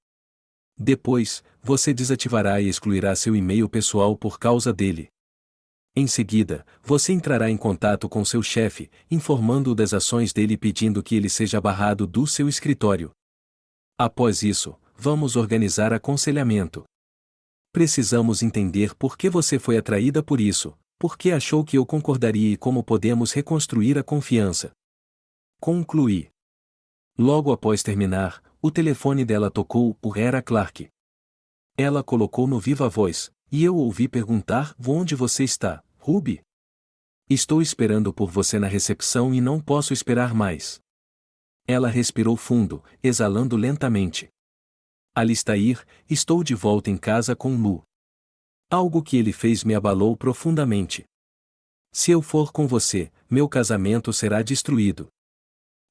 S1: Depois, você desativará e excluirá seu e-mail pessoal por causa dele. Em seguida, você entrará em contato com seu chefe, informando-o das ações dele e pedindo que ele seja barrado do seu escritório. Após isso, vamos organizar aconselhamento. Precisamos entender por que você foi atraída por isso, por que achou que eu concordaria e como podemos reconstruir a confiança. Concluí. Logo após terminar, o telefone dela tocou. Era Clark. Ela colocou no viva voz, e eu ouvi perguntar: onde você está, Ruby? Estou esperando por você na recepção e não posso esperar mais. Ela respirou fundo, exalando lentamente. Alistair, estou de volta em casa com Lu. Algo que ele fez me abalou profundamente. Se eu for com você, meu casamento será destruído.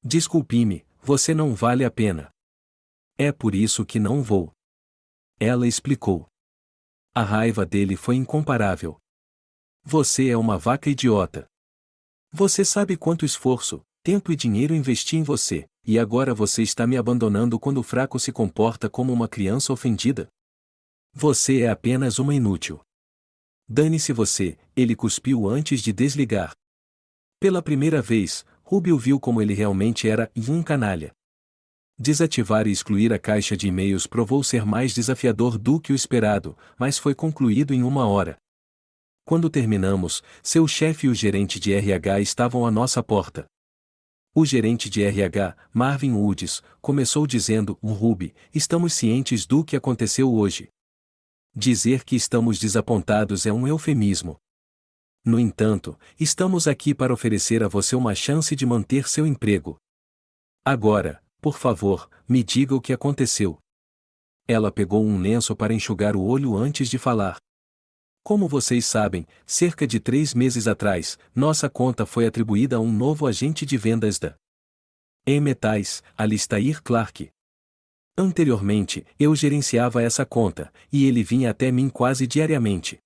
S1: Desculpe-me, você não vale a pena. É por isso que não vou. Ela explicou. A raiva dele foi incomparável. Você é uma vaca idiota. Você sabe quanto esforço, tempo e dinheiro investi em você, e agora você está me abandonando quando o fraco se comporta como uma criança ofendida? Você é apenas uma inútil. Dane-se você, ele cuspiu antes de desligar. Pela primeira vez, Ruby o viu como ele realmente era, e um canalha. Desativar e excluir a caixa de e-mails provou ser mais desafiador do que o esperado, mas foi concluído em 1 hora. Quando terminamos, seu chefe e o gerente de RH estavam à nossa porta. O gerente de RH, Marvin Woods, começou dizendo: Ruby, estamos cientes do que aconteceu hoje. Dizer que estamos desapontados é um eufemismo. No entanto, estamos aqui para oferecer a você uma chance de manter seu emprego. Agora, por favor, me diga o que aconteceu. Ela pegou um lenço para enxugar o olho antes de falar. Como vocês sabem, cerca de 3 meses atrás, nossa conta foi atribuída a um novo agente de vendas da E-Metais, Alistair Clark. Anteriormente, eu gerenciava essa conta, e ele vinha até mim quase diariamente.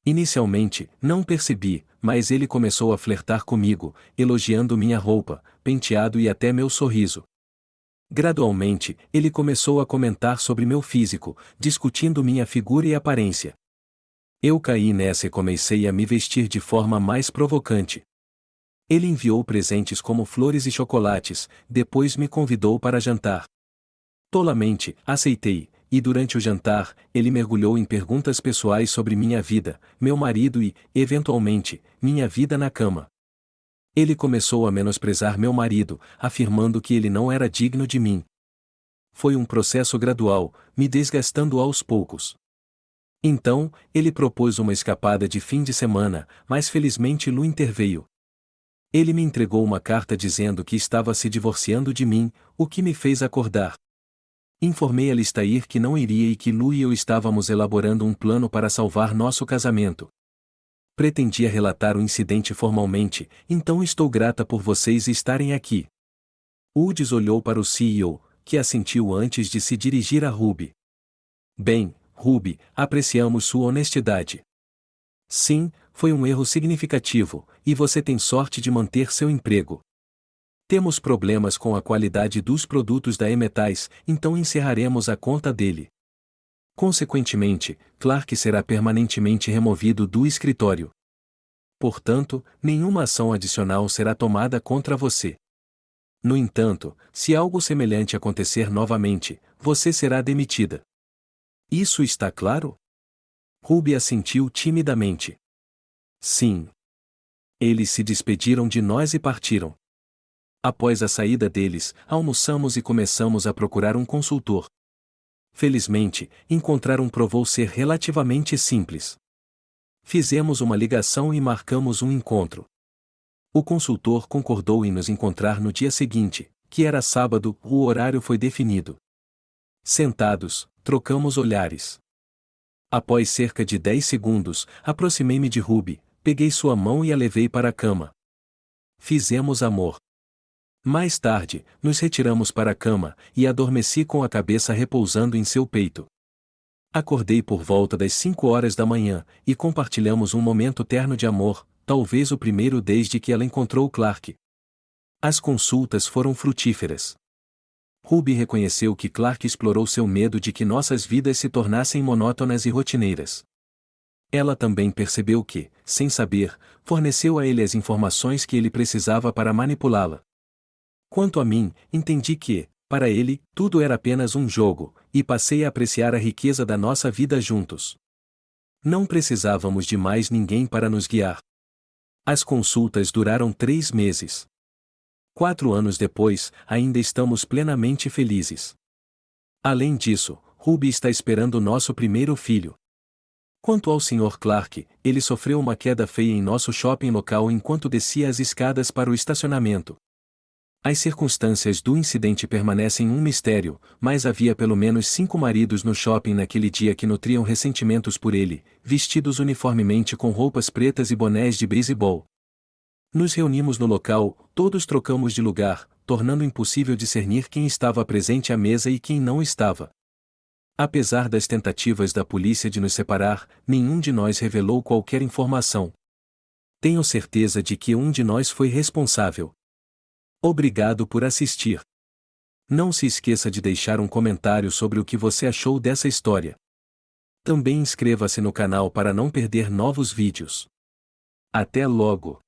S1: Inicialmente, não percebi, mas ele começou a flertar comigo, elogiando minha roupa, penteado e até meu sorriso. Gradualmente, ele começou a comentar sobre meu físico, discutindo minha figura e aparência. Eu caí nessa e comecei a me vestir de forma mais provocante. Ele enviou presentes como flores e chocolates, depois me convidou para jantar. Tolamente, aceitei, e durante o jantar, ele mergulhou em perguntas pessoais sobre minha vida, meu marido e, eventualmente, minha vida na cama. Ele começou a menosprezar meu marido, afirmando que ele não era digno de mim. Foi um processo gradual, me desgastando aos poucos. Então, ele propôs uma escapada de fim de semana, mas felizmente Lu interveio. Ele me entregou uma carta dizendo que estava se divorciando de mim, o que me fez acordar. Informei a Alistair que não iria e que Lu e eu estávamos elaborando um plano para salvar nosso casamento. Pretendia relatar o incidente formalmente, então estou grata por vocês estarem aqui. Woods olhou para o CEO, que assentiu antes de se dirigir a Ruby. Bem, Ruby, apreciamos sua honestidade. Sim, foi um erro significativo, e você tem sorte de manter seu emprego. Temos problemas com a qualidade dos produtos da E-Metais, então encerraremos a conta dele. Consequentemente, Clark será permanentemente removido do escritório. Portanto, nenhuma ação adicional será tomada contra você. No entanto, se algo semelhante acontecer novamente, você será demitida. Isso está claro? Ruby assentiu timidamente. Sim. Eles se despediram de nós e partiram. Após a saída deles, almoçamos e começamos a procurar um consultor. Felizmente, encontrar um provou ser relativamente simples. Fizemos uma ligação e marcamos um encontro. O consultor concordou em nos encontrar no dia seguinte, que era sábado, o horário foi definido. Sentados, trocamos olhares. Após cerca de 10 segundos, aproximei-me de Ruby, peguei sua mão e a levei para a cama. Fizemos amor. Mais tarde, nos retiramos para a cama, e adormeci com a cabeça repousando em seu peito. Acordei por volta das 5 horas da manhã, e compartilhamos um momento terno de amor, talvez o primeiro desde que ela encontrou Clark. As consultas foram frutíferas. Ruby reconheceu que Clark explorou seu medo de que nossas vidas se tornassem monótonas e rotineiras. Ela também percebeu que, sem saber, forneceu a ele as informações que ele precisava para manipulá-la. Quanto a mim, entendi que, para ele, tudo era apenas um jogo, e passei a apreciar a riqueza da nossa vida juntos. Não precisávamos de mais ninguém para nos guiar. As consultas duraram 3 meses. 4 anos depois, ainda estamos plenamente felizes. Além disso, Ruby está esperando nosso primeiro filho. Quanto ao Sr. Clark, ele sofreu uma queda feia em nosso shopping local enquanto descia as escadas para o estacionamento. As circunstâncias do incidente permanecem um mistério, mas havia pelo menos 5 maridos no shopping naquele dia que nutriam ressentimentos por ele, vestidos uniformemente com roupas pretas e bonés de beisebol. Nos reunimos no local, todos trocamos de lugar, tornando impossível discernir quem estava presente à mesa e quem não estava. Apesar das tentativas da polícia de nos separar, nenhum de nós revelou qualquer informação. Tenho certeza de que um de nós foi responsável. Obrigado por assistir. Não se esqueça de deixar um comentário sobre o que você achou dessa história. Também inscreva-se no canal para não perder novos vídeos. Até logo!